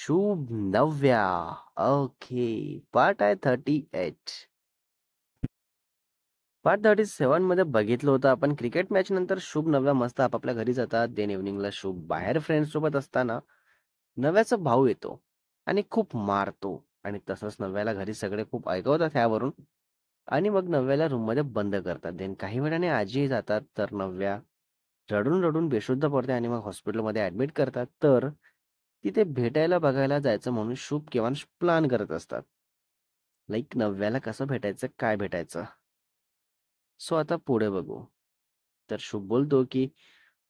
शुभ नव्या. Okay. Part आहे 38. पार्ट 37 मध्ये बघितलं होतं आपण क्रिकेट मॅच नंतर शुभ नव्या मस्त आपापल्या घरी जातात. देन इव्हनिंगला शुभ बाहेर फ्रेंड्स सोबत असताना नव्याचा भाऊ येतो आणि खूप मारतो. आणि तसंच नव्याला घरी सगळे खूप ऐकवतात ह्यावरून. आणि मग नव्याला रूम मध्ये बंद करतात. देन काही वेळाने आजी जातात तर नव्या रडून रडून बेशुद्ध पडते आणि मग हॉस्पिटलमध्ये ऍडमिट करतात. तर तिथे भेटायला बघायला जायचं म्हणून शुभ केव्हाच प्लान करत असतात. लाईक नव्याला कसं भेटायचं, काय भेटायचं. सो आता पुढे बघू. तर शुभ बोलतो की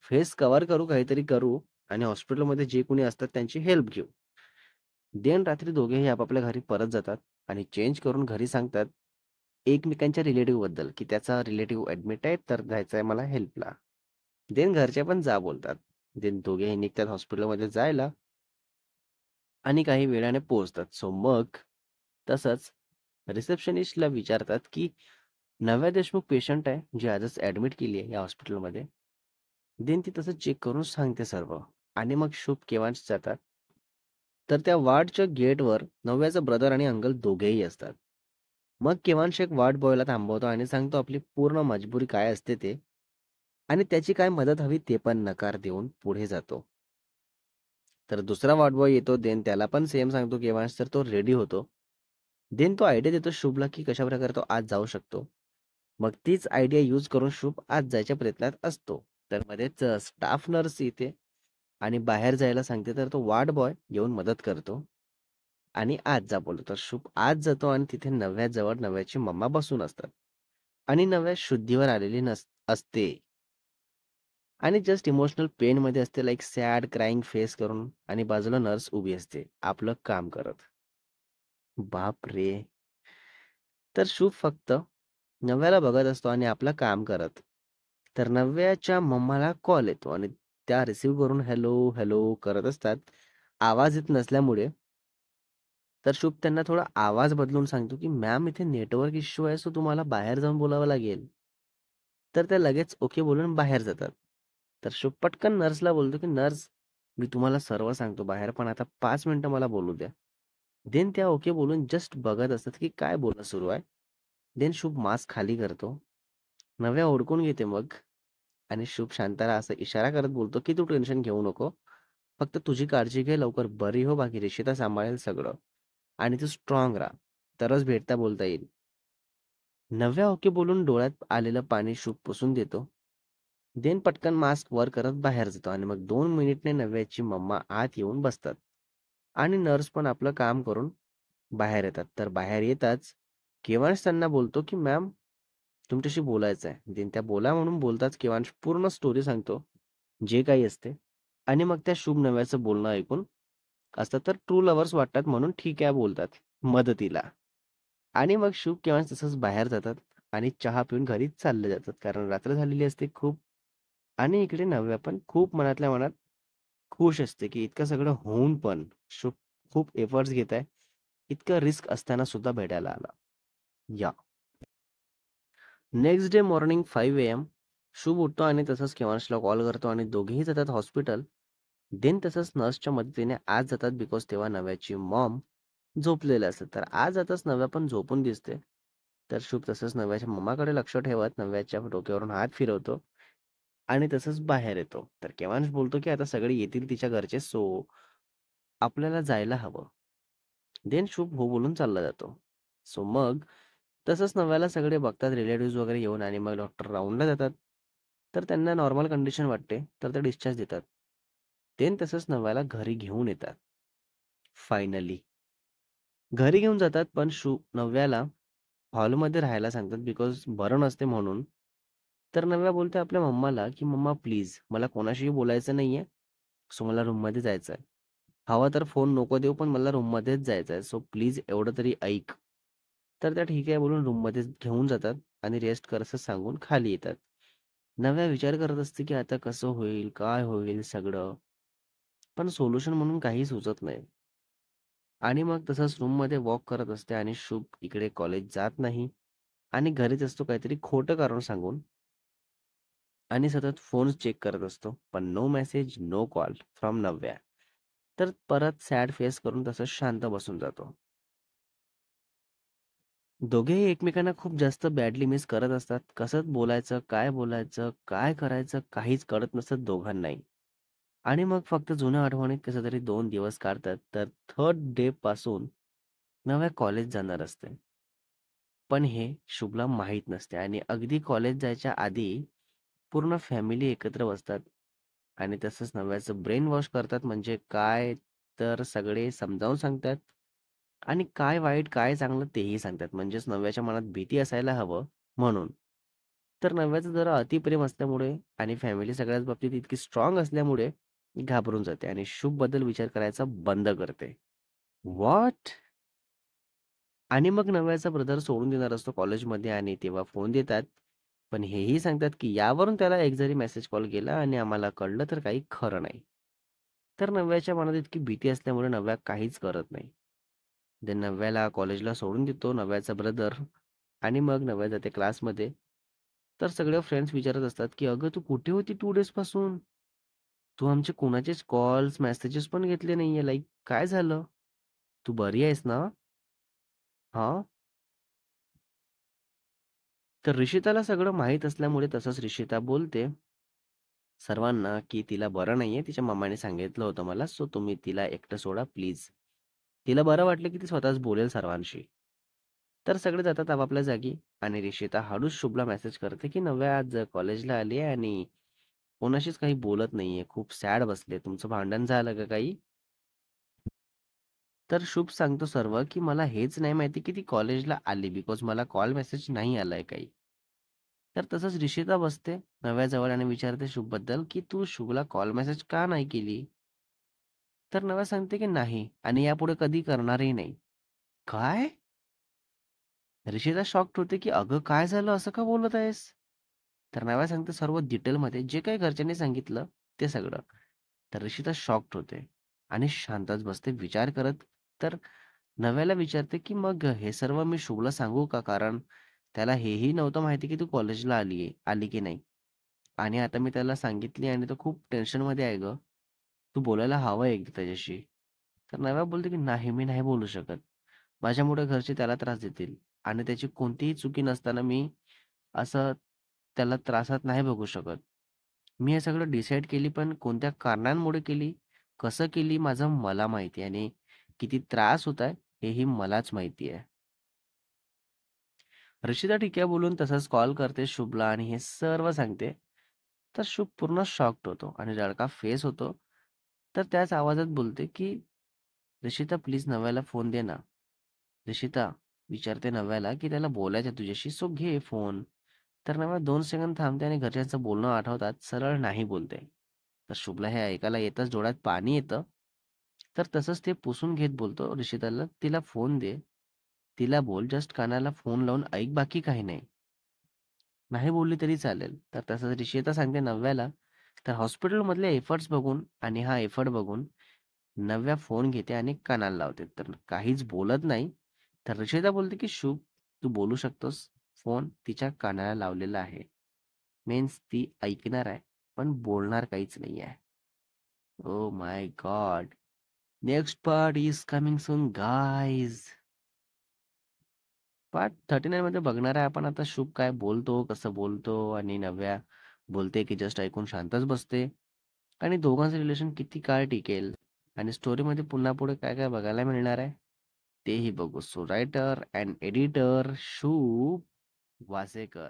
फेस कव्हर करू, काहीतरी करू आणि हॉस्पिटलमध्ये जे कोणी असतात त्यांची हेल्प घेऊ. देन रात्री दोघेही आपापल्या घरी परत जातात आणि चेंज करून घरी सांगतात एकमेकांच्या रिलेटिव्ह बद्दल की त्याचा रिलेटिव्ह ऍडमिट आहे तर जायचं आहे मला हेल्पला. देन घरचे पण जा बोलतात. देन दोघेही निघतात हॉस्पिटलमध्ये जायला आणि काही वेळाने पोहोचतात. सो मग तसंच रिसेप्शनिस्टला विचारतात की नव्या देशमुख पेशंट आहे जी आजच ऍडमिट केली आहे या हॉस्पिटलमध्ये. देन ती तसं चेक करून सांगते सर्व. आणि मग शुभ केव्हाच जातात तर त्या वॉर्डच्या गेटवर नव्याचा ब्रदर आणि अंकल दोघेही असतात. मग केव्हाच एक वॉर्ड बॉयला थांबवतो आणि सांगतो आपली पूर्ण मजबुरी काय असते ते आणि त्याची काय मदत हवी ते पण नकार देऊन पुढे जातो. तर दुसरा वॉर्ड बॉय येतो. देन त्याला पण सेम सांगतो केव्हाच तर तो रेडी होतो. देन तो आयडिया देतो शुभला की कशा प्रकारे तो आज जाऊ शकतो. मग तीच आयडिया यूज करून शुभ आज जायच्या प्रयत्नात असतो. तर मध्येच स्टाफ नर्स येते आणि बाहेर जायला सांगते तर तो वार्ड बॉय येऊन मदत करतो आणि आज जा बोलतो. तर शुभ आज जातो आणि तिथे नव्याजवळ नव्याची मम्मा बसून असतात आणि नव्या शुद्धीवर आलेली असते आणि जस्ट इमोशनल पेन मध्ये असते लाईक सॅड क्राईंग फेस करून आणि बाजूला नर्स उभी असते आपलं काम करत. बाप रे. तर शुभ फक्त नव्याला बघत असतो आणि आपलं काम करत. तर नव्याच्या मम्माला कॉल येतो आणि त्या रिसीव्ह करून हॅलो हॅलो करत असतात. आवाज येत नसल्यामुळे तर शुभ त्यांना थोडा आवाज बदलून सांगतो की मॅम इथे नेटवर्क इश्यू आहे सो तुम्हाला बाहेर जाऊन बोलावं लागेल. तर त्या लगेच ओके बोलून बाहेर जातात. तर शुभ पटकन नर्सला बोलतो की नर्स मी तुम्हाला सर्व सांगतो बाहेर पण आता 5 मिनिटं मला बोलू द्या. देन त्या ओके बोलून जस्ट बघत असतात की काय बोलणं सुरू आहे. देन शुभ मास्क खाली करतो. नव्या ओळखून घेते मग आणि शुभ शांताला असा इशारा करत बोलतो की तू टेन्शन घेऊ नको. फक्त तुझी काळजी घे, लवकर बरी हो, बाकी रिषिता सांभाळेल सगळं. आणि तू स्ट्रॉंग राहा. तरच भेटता बोलता येईल. नव्या ओके बोलून डोळ्यात आलेलं पाणी शुभ पुसून देतो. देन पटकन मास्क वर करत बाहेर जातो आणि मग 2 मिनिटने नव्याची मम्मा आत येऊन बसतात. आणि नर्स पण आपलं काम करून बाहेर येतात. तर बाहेर येताच केव्हाच त्यांना बोलतो की मॅम तुमच्याशी बोलायचं आहे. देन त्या बोला म्हणून बोलताच केव्हाच पूर्ण स्टोरी सांगतो जे काही असते. आणि मग त्या शुभ नव्याचं बोलणं ऐकून असतं तर ट्रू लव्हर्स वाटतात म्हणून ठीक आहे बोलतात मदतीला. आणि मग शुभ केव्हा तसंच बाहेर जातात आणि चहा पिऊन घरी चालले जातात कारण रात्र झालेली असते खूप. आणि इकडे नव्या पण खूप मनातल्या मनात खुश असते की इतकं सगळं होऊन पण शुभ खूप एफर्ट्स घेत आहे. इतकं रिस्क असताना सुद्धा भेटायला आला. या नेक्स्ट डे मॉर्निंग 5 AM शुभ उठतो आणि तसंच केव्हांशला कॉल करतो आणि दोघेही जातात हॉस्पिटल. देन तसंच नर्सच्या मदतीने आज जातात बिकॉज तेव्हा नव्याची मॉम झोपलेलं असतं. तर आज जाताच नव्या पण झोपून दिसते. तर शुभ तसंच नव्याच्या मम्माकडे लक्ष ठेवत नव्याच्या डोक्यावरून हात फिरवतो आणि तसंच बाहेर येतो. तर केव्हांश बोलतो की आता सगळे येतील तिच्या घरचे सो आपल्याला जायला हवं. देन शुभ हो बोलून चालला जातो. सो मग तसंच नव्याला सगळे बघतात रिलेटिव्ह वगैरे येऊन आणि मग डॉक्टर राऊंडला जातात. तर त्यांना नॉर्मल कंडिशन वाटते तर ते डिस्चार्ज देतात. देन तसंच नव्याला घरी घेऊन येतात. फायनली घरी घेऊन जातात पण नव्याला हॉलमध्ये राहायला सांगतात बिकॉज बरं नसते म्हणून. तर नव्या बोलते आपल्या मम्माला की मम्मा प्लीज मला कोणाशीही बोलायचं नाहीये. सो मला रूममध्ये जायचं आहे. हवा तर फोन नको देऊ पण मला रूममध्येच जायचं आहे. सो प्लीज एवढं तरी ऐक. तर त्या ठीक आहे बोलून रूममध्ये घेऊन जातात आणि रेस्ट कर असं सांगून खाली येतात. नव्या विचार करत असते की आता कसं होईल, काय होईल सगळं. पण सोल्युशन म्हणून काही सुचत नाही. आणि मग तसंच रूममध्ये वॉक करत असते आणि शुभ इकडे कॉलेज जात नाही आणि घरीच असतो काहीतरी खोटं कारण सांगून. आणि सतत फोन चेक करत असतो पण no message no call from Navya. तर परत सॅड फेस करून तसंच शांत बसून जातो. दोघेही एकमेकांना खूप जास्त बॅडली मिस करत असतात. कसं बोलायचं, काय करायचं काहीच कळत नसतं दोघांनाही. आणि मग फक्त जुन्या आठवणीत कसं तरी 2 दिवस काढतात. तर 3rd डे पासून नव्या कॉलेज जाणार असते. पण हे शुभला माहीत नसते आणि अगदी कॉलेज जायच्या आधी पूर्ण फॅमिली एकत्र बसतात आणि तसंच नव्याचं ब्रेन वॉश करतात. म्हणजे काय, तर सगळे समजावून सांगतात आणि काय वाईट, काय चांगलं तेही सांगतात. म्हणजेच नव्याच्या मनात भीती असायला हवं म्हणून. तर नव्याचं जरा अतिप्रेम असल्यामुळे आणि फॅमिली सगळ्याच बाबतीत इतकी स्ट्राँग असल्यामुळे घाबरून जाते आणि शुभबद्दल विचार करायचा बंद करते. व्हॉट? आणि मग नव्याचा ब्रदर सोडून देणार असतो कॉलेजमध्ये आणि तेव्हा फोन देतात. पण हेही सांगतात, की यावरून त्याला एक जरी मेसेज कॉल गेला आणि आम्हाला कळलं तर काही खरं नाही. तर नव्याच्या मनात इतकी भीती असल्यामुळे नव्या काहीच करत नाही. ते नव्याला कॉलेजला सोडून देतो नव्याचा ब्रदर आणि मग नव्या जाते क्लासमध्ये. तर सगळे फ्रेंड्स विचारत असतात, की "अगं तू कुठे होती 2 डेज पासून? तू आमचे कोणाचेच कॉल्स, मेसेजेस पण घेतले नाहीये. लाइक काय झालं? तू बरी आहेस ना?" हां. तर ऋषिताला सगळं माहीत असल्यामुळे तसंच ऋषिता बोलते सर्वांना, की तिला बरं नाहीये. तिच्या मम्माने सांगितलं होतं मला, सो तुम्ही तिला एकटं सोडा प्लीज. तिला बरं वाटलं, की ती स्वतःच बोलेल सर्वांशी. तर सगळे जातात आपापल्या जागी आणि ऋषिता हळूच शुभला मेसेज करते, की "नव्या आज कॉलेजला आली आहे आणि कोणाशीच काही बोलत नाहीये. खूप सॅड बसले. तुमचं भांडण झालं का काही?" तर शुभ सांगतो सर्व, की "मला हेच नाही माहिती, की ती कॉलेजला आली बिकॉज मला कॉल मेसेज नाही आलाय काही." तर तसंच ऋषिता बसते नव्याजवळ आणि विचारते शुभबद्दल, की "तू शुभला कॉल मेसेज का नाही केली?" तर नव्या सांगते, की "नाही आणि यापुढे कधी करणारही नाही." "काय?" ऋषिता शॉक्ड होते, की "अगं काय झालं? असं का बोलत आहेस?" तर नव्या सांगते सर्व डिटेलमध्ये जे काही घरच्यांनी सांगितलं ते सगळं. तर ऋषिता शॉक्ड होते आणि शांतच बसते विचार करत. तर नव्याला विचारते, की "मग हे सर्व मी शुभला सांगू का? कारण त्याला हेही नव्हतं माहिती, की तू कॉलेजला आली की नाही. आणि आता मी त्याला सांगितली आणि तो खूप टेन्शनमध्ये आहे गं. तू बोलायला हवं एकदा त्याच्याशी." तर नव्या बोलते, की "नाही, मी नाही बोलू शकत. माझ्यामुळे घरचे त्याला त्रास देतील आणि त्याची कोणतीही चुकी नसताना मी असं त्याला त्रासात नाही बघू शकत. मी हे सगळं डिसाईड केली, पण कोणत्या कारणांमुळे केली, कसं केली माझं मला माहिती आहे आणि किती त्रास होत आहे हेही मलाच माहिती आहे." ऋषिता ठीक आहे बोलून तसाच कॉल करते शुभला आणि हे सर्व सांगते. तर शुभ पूर्ण शॉक्ड होतो आणि रडका फेस होतो. तर त्याच आवाजात बोलते, की "ऋषिता प्लीज नव्याला फोन दे ना." ऋषिता विचारते नव्याला, की "त्याला बोलायचं आहे तुझ्याशी, सो घे फोन." तर नव्या 2 सेकंद थांबते आणि घरच्यांचं बोलणं आठवतात सरळ नाही बोलते. तर शुभला हे ऐकायला येताच डोळ्यात पाणी येतं. तर तसंच ते पुसून घेत बोलतो ऋषिताला, "तिला फोन दे. तिला बोल, जस्ट कानाला फोन लावून ऐक, बाकी काही नाही." नाही बोलली तरी चालेल. तर तसंच ऋषिता सांगते नव्याला. तर हॉस्पिटलमधले एफर्ट्स बघून आणि हा एफर्ट बघून नव्या फोन घेते आणि कानाला लावते. तर काहीच बोलत नाही. तर ऋषिता बोलते, की "शुभ, तू बोलू शकतोस." फोन तिच्या कानाला लावलेला आहे. मीन्स ती ऐकणार आहे, पण बोलणार काहीच नाही आहे. Oh my God! Next part is coming soon guys. Part 39 मध्ये बघणार आहे आपण आता शुभ काय बोलतो, कसं बोलतो आणि नव्या बोलते, की जस्ट ऐकून शांतच बसते आणि दोघांचं रिलेशन किती काळ टिकेल आणि स्टोरीमध्ये पुन्हा पुढे काय-काय बघायला मिळणार आहे, तेही बघू. सो रायटर अँड एडिटर शुभ वासेकर.